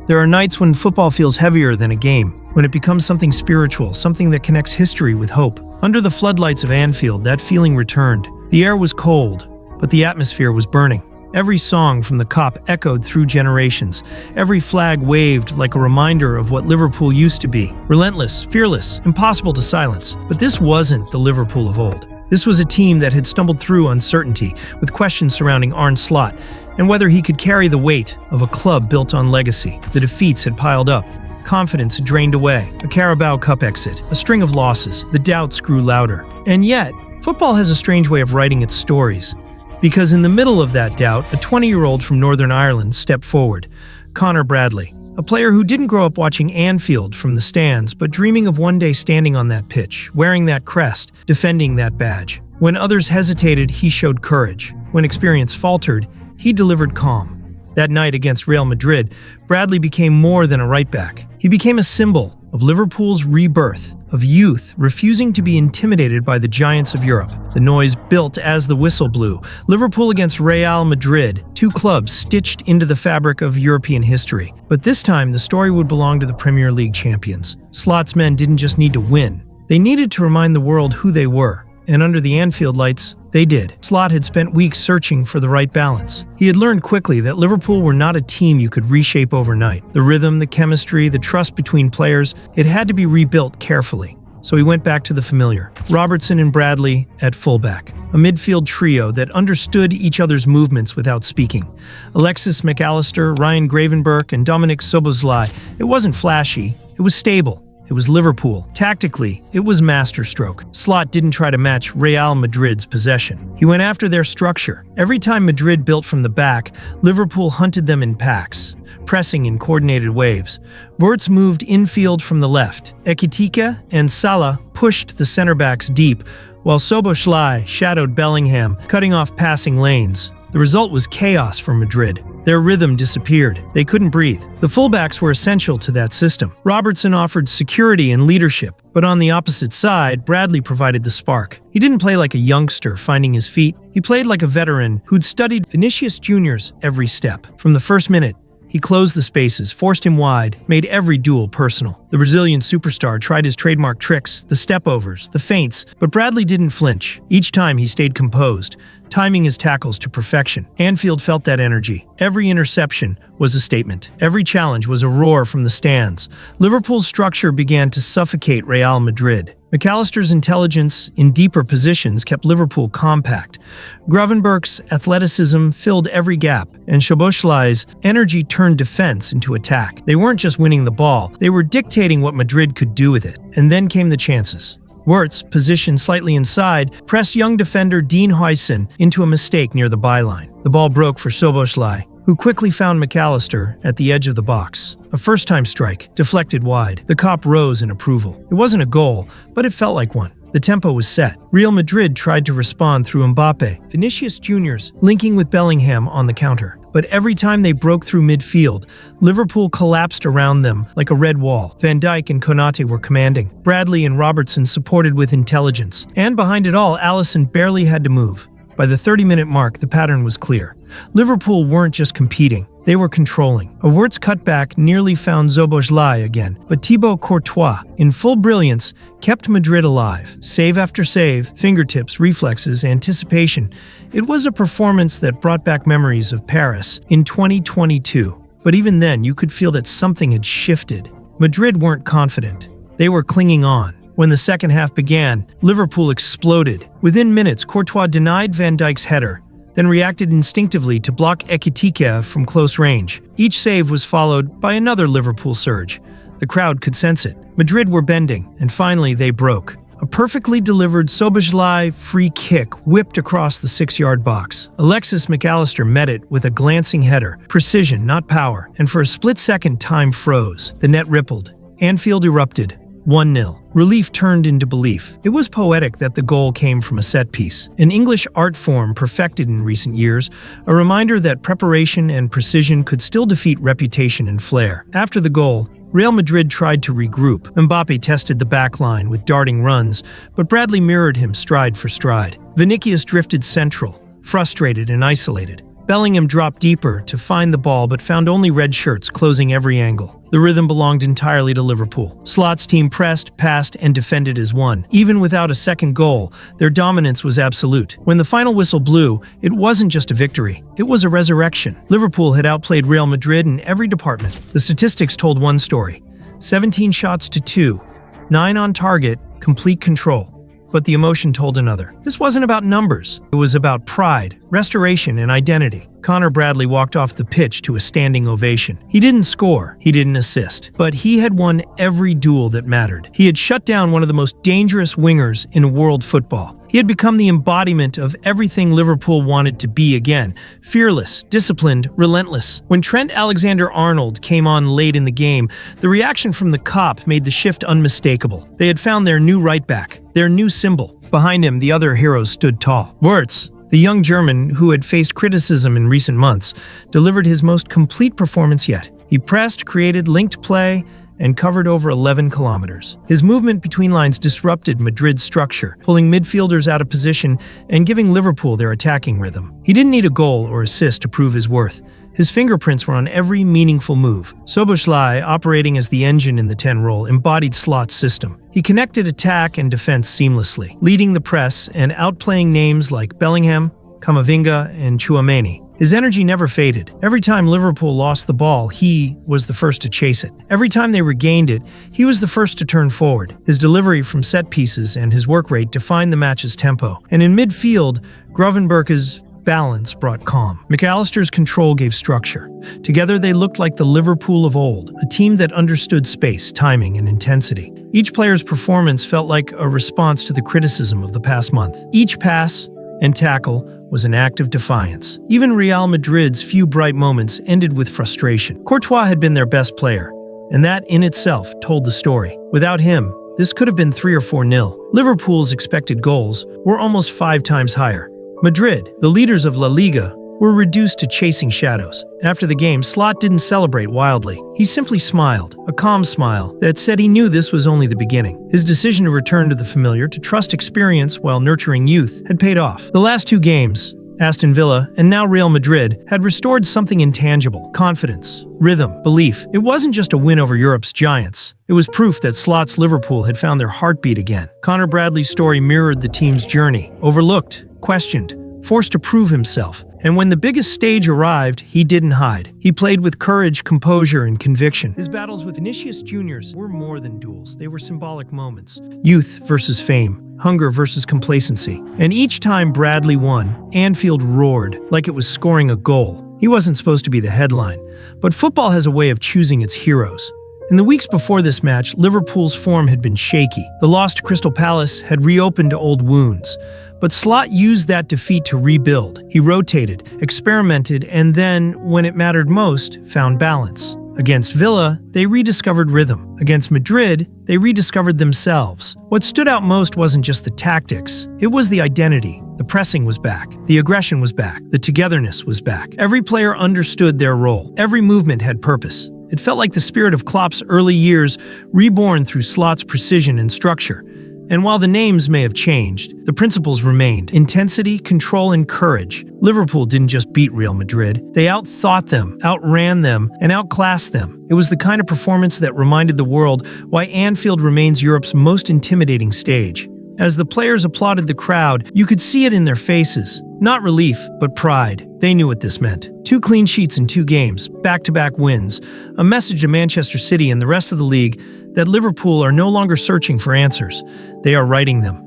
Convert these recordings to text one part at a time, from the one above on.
There are nights when football feels heavier than a game, when it becomes something spiritual, something that connects history with hope. Under the floodlights of Anfield, that feeling returned. The air was cold, but the atmosphere was burning. Every song from the Kop echoed through generations. Every flag waved like a reminder of what Liverpool used to be. Relentless, fearless, impossible to silence. But this wasn't the Liverpool of old. This was a team that had stumbled through uncertainty, with questions surrounding Arne Slot and whether he could carry the weight of a club built on legacy. The defeats had piled up. Confidence had drained away. A Carabao Cup exit, a string of losses. The doubts grew louder. And yet, football has a strange way of writing its stories. Because in the middle of that doubt, a 20-year-old from Northern Ireland stepped forward, Conor Bradley, a player who didn't grow up watching Anfield from the stands, but dreaming of one day standing on that pitch, wearing that crest, defending that badge. When others hesitated, he showed courage. When experience faltered, he delivered calm. That night against Real Madrid, Bradley became more than a right-back. He became a symbol of Liverpool's rebirth, of youth refusing to be intimidated by the giants of Europe. The noise built as the whistle blew. Liverpool against Real Madrid, two clubs stitched into the fabric of European history. But this time, the story would belong to the Premier League champions. Slot's men didn't just need to win. They needed to remind the world who they were. And under the Anfield lights, they did. Slot had spent weeks searching for the right balance. He had learned quickly that Liverpool were not a team you could reshape overnight. The rhythm, the chemistry, the trust between players, it had to be rebuilt carefully. So he went back to the familiar. Robertson and Bradley at fullback. A midfield trio that understood each other's movements without speaking. Alexis McAllister, Ryan Gravenberch, and Dominic Szoboszlai. It wasn't flashy, it was stable. It was Liverpool. Tactically, it was masterstroke. Slot didn't try to match Real Madrid's possession. He went after their structure. Every time Madrid built from the back, Liverpool hunted them in packs, pressing in coordinated waves. Wirtz moved infield from the left. Ekitike and Salah pushed the center-backs deep, while Szoboszlai shadowed Bellingham, cutting off passing lanes. The result was chaos for Madrid. Their rhythm disappeared. They couldn't breathe. The fullbacks were essential to that system. Robertson offered security and leadership, but on the opposite side, Bradley provided the spark. He didn't play like a youngster finding his feet. He played like a veteran who'd studied Vinicius Jr.'s every step. From the first minute, he closed the spaces, forced him wide, made every duel personal. The Brazilian superstar tried his trademark tricks, the step-overs, the feints, but Bradley didn't flinch. Each time he stayed composed, timing his tackles to perfection. Anfield felt that energy. Every interception was a statement. Every challenge was a roar from the stands. Liverpool's structure began to suffocate Real Madrid. McAllister's intelligence in deeper positions kept Liverpool compact. Gravenberch's athleticism filled every gap, and Szoboszlai's energy turned defense into attack. They weren't just winning the ball, they were dictating what Madrid could do with it. And then came the chances. Wirtz, positioned slightly inside, pressed young defender Dean Huijsen into a mistake near the byline. The ball broke for Szoboszlai, who quickly found McAllister at the edge of the box. A first-time strike, deflected wide. The Kop rose in approval. It wasn't a goal, but it felt like one. The tempo was set. Real Madrid tried to respond through Mbappe, Vinicius Jr.'s linking with Bellingham on the counter. But every time they broke through midfield, Liverpool collapsed around them like a red wall. Van Dijk and Konate were commanding. Bradley and Robertson supported with intelligence. And behind it all, Alisson barely had to move. By the 30-minute mark, the pattern was clear. Liverpool weren't just competing, they were controlling. A Wirtz cutback nearly found Szoboszlai again, but Thibaut Courtois, in full brilliance, kept Madrid alive. Save after save, fingertips, reflexes, anticipation. It was a performance that brought back memories of Paris in 2022. But even then, you could feel that something had shifted. Madrid weren't confident. They were clinging on. When the second half began, Liverpool exploded. Within minutes, Courtois denied Van Dijk's header, then reacted instinctively to block Ekitike from close range. Each save was followed by another Liverpool surge. The crowd could sense it. Madrid were bending, and finally they broke. A perfectly delivered Szoboszlai free kick whipped across the 6-yard box. Alexis McAllister met it with a glancing header. Precision, not power. And for a split second, time froze. The net rippled. Anfield erupted. 1-0. Relief turned into belief. It was poetic that the goal came from a set piece, an English art form perfected in recent years, a reminder that preparation and precision could still defeat reputation and flair. After the goal, Real Madrid tried to regroup. Mbappe tested the back line with darting runs, but Bradley mirrored him stride for stride. Vinicius drifted central, frustrated and isolated. Bellingham dropped deeper to find the ball but found only red shirts closing every angle. The rhythm belonged entirely to Liverpool. Slot's team pressed, passed, and defended as one. Even without a second goal, their dominance was absolute. When the final whistle blew, it wasn't just a victory. It was a resurrection. Liverpool had outplayed Real Madrid in every department. The statistics told one story: 17 shots to 2, 9 on target, complete control. But the emotion told another. This wasn't about numbers. It was about pride, restoration, and identity. Connor Bradley walked off the pitch to a standing ovation. He didn't score, he didn't assist, but he had won every duel that mattered. He had shut down one of the most dangerous wingers in world football. He had become the embodiment of everything Liverpool wanted to be again: fearless, disciplined, relentless. When Trent Alexander-Arnold came on late in the game, the reaction from the Kop made the shift unmistakable. They had found their new right back, their new symbol. Behind him, the other heroes stood tall. Wirtz, the young German who had faced criticism in recent months, delivered his most complete performance yet. He pressed, created, linked play, and covered over 11 kilometers. His movement between lines disrupted Madrid's structure, pulling midfielders out of position and giving Liverpool their attacking rhythm. He didn't need a goal or assist to prove his worth. His fingerprints were on every meaningful move. Szoboszlai, operating as the engine in the 10 role, embodied Slot's system. He connected attack and defense seamlessly, leading the press and outplaying names like Bellingham, Camavinga, and Tchouaméni. His energy never faded. Every time Liverpool lost the ball, he was the first to chase it. Every time they regained it, he was the first to turn forward. His delivery from set pieces and his work rate defined the match's tempo. And in midfield, Gravenberch's balance brought calm. McAllister's control gave structure. Together they looked like the Liverpool of old, a team that understood space, timing, and intensity. Each player's performance felt like a response to the criticism of the past month. Each pass and tackle was an act of defiance. Even Real Madrid's few bright moments ended with frustration. Courtois had been their best player, and that in itself told the story. Without him, this could have been 3 or 4-0. Liverpool's expected goals were almost 5 times higher. Madrid, the leaders of La Liga, were reduced to chasing shadows. After the game, Slot didn't celebrate wildly. He simply smiled, a calm smile that said he knew this was only the beginning. His decision to return to the familiar, to trust experience while nurturing youth, had paid off. The last 2 games, Aston Villa and now Real Madrid, had restored something intangible: confidence, rhythm, belief. It wasn't just a win over Europe's giants. It was proof that Slot's Liverpool had found their heartbeat again. Connor Bradley's story mirrored the team's journey: overlooked, questioned, forced to prove himself. And when the biggest stage arrived, he didn't hide. He played with courage, composure, and conviction. His battles with Vinicius Juniors were more than duels. They were symbolic moments. Youth versus fame, hunger versus complacency. And each time Bradley won, Anfield roared like it was scoring a goal. He wasn't supposed to be the headline, but football has a way of choosing its heroes. In the weeks before this match, Liverpool's form had been shaky. The loss to Crystal Palace had reopened old wounds. But Slot used that defeat to rebuild. He rotated, experimented, and then, when it mattered most, found balance. Against Villa, they rediscovered rhythm. Against Madrid, they rediscovered themselves. What stood out most wasn't just the tactics, it was the identity. The pressing was back. The aggression was back. The togetherness was back. Every player understood their role. Every movement had purpose. It felt like the spirit of Klopp's early years, reborn through Slot's precision and structure. And while the names may have changed, the principles remained: intensity, control, and courage. Liverpool didn't just beat Real Madrid. They outthought them, outran them, and outclassed them. It was the kind of performance that reminded the world why Anfield remains Europe's most intimidating stage. As the players applauded the crowd, you could see it in their faces. Not relief, but pride. They knew what this meant. 2 clean sheets in 2 games, back-to-back wins. A message to Manchester City and the rest of the league that Liverpool are no longer searching for answers. They are writing them.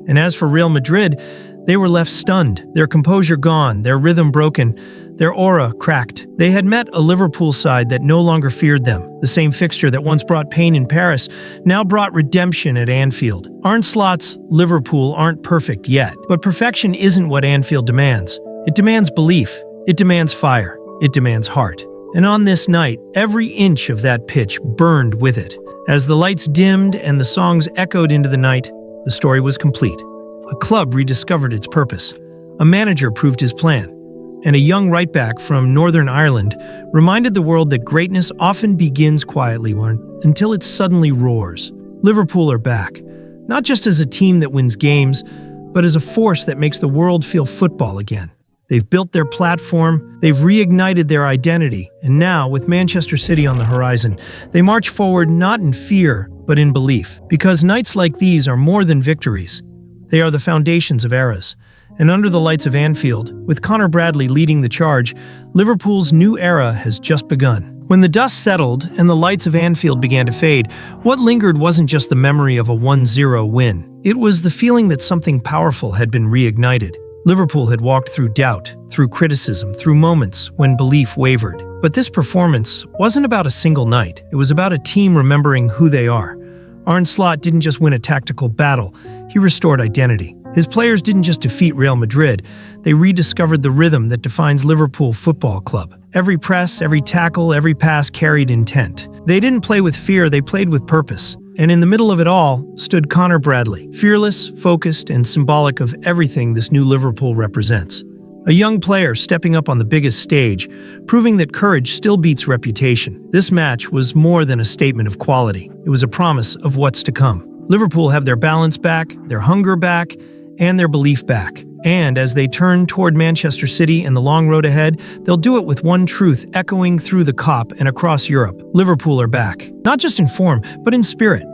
And as for Real Madrid, they were left stunned, their composure gone, their rhythm broken, their aura cracked. They had met a Liverpool side that no longer feared them. The same fixture that once brought pain in Paris now brought redemption at Anfield. Arne Slot's Liverpool aren't perfect yet, but perfection isn't what Anfield demands. It demands belief. It demands fire. It demands heart. And on this night, every inch of that pitch burned with it. As the lights dimmed and the songs echoed into the night, the story was complete. A club rediscovered its purpose. A manager proved his plan. And a young right-back from Northern Ireland reminded the world that greatness often begins quietly until it suddenly roars. Liverpool are back, not just as a team that wins games, but as a force that makes the world feel football again. They've built their platform, they've reignited their identity, and now, with Manchester City on the horizon, they march forward not in fear, but in belief. Because nights like these are more than victories. They are the foundations of eras. And under the lights of Anfield, with Connor Bradley leading the charge, Liverpool's new era has just begun. When the dust settled and the lights of Anfield began to fade, what lingered wasn't just the memory of a 1-0 win. It was the feeling that something powerful had been reignited. Liverpool had walked through doubt, through criticism, through moments when belief wavered. But this performance wasn't about a single night. It was about a team remembering who they are. Arne Slot didn't just win a tactical battle, he restored identity. His players didn't just defeat Real Madrid, they rediscovered the rhythm that defines Liverpool Football Club. Every press, every tackle, every pass carried intent. They didn't play with fear, they played with purpose. And in the middle of it all stood Connor Bradley, fearless, focused, and symbolic of everything this new Liverpool represents. A young player stepping up on the biggest stage, proving that courage still beats reputation. This match was more than a statement of quality. It was a promise of what's to come. Liverpool have their balance back, their hunger back, and their belief back. And as they turn toward Manchester City and the long road ahead, they'll do it with one truth echoing through the COP and across Europe. Liverpool are back. Not just in form, but in spirit.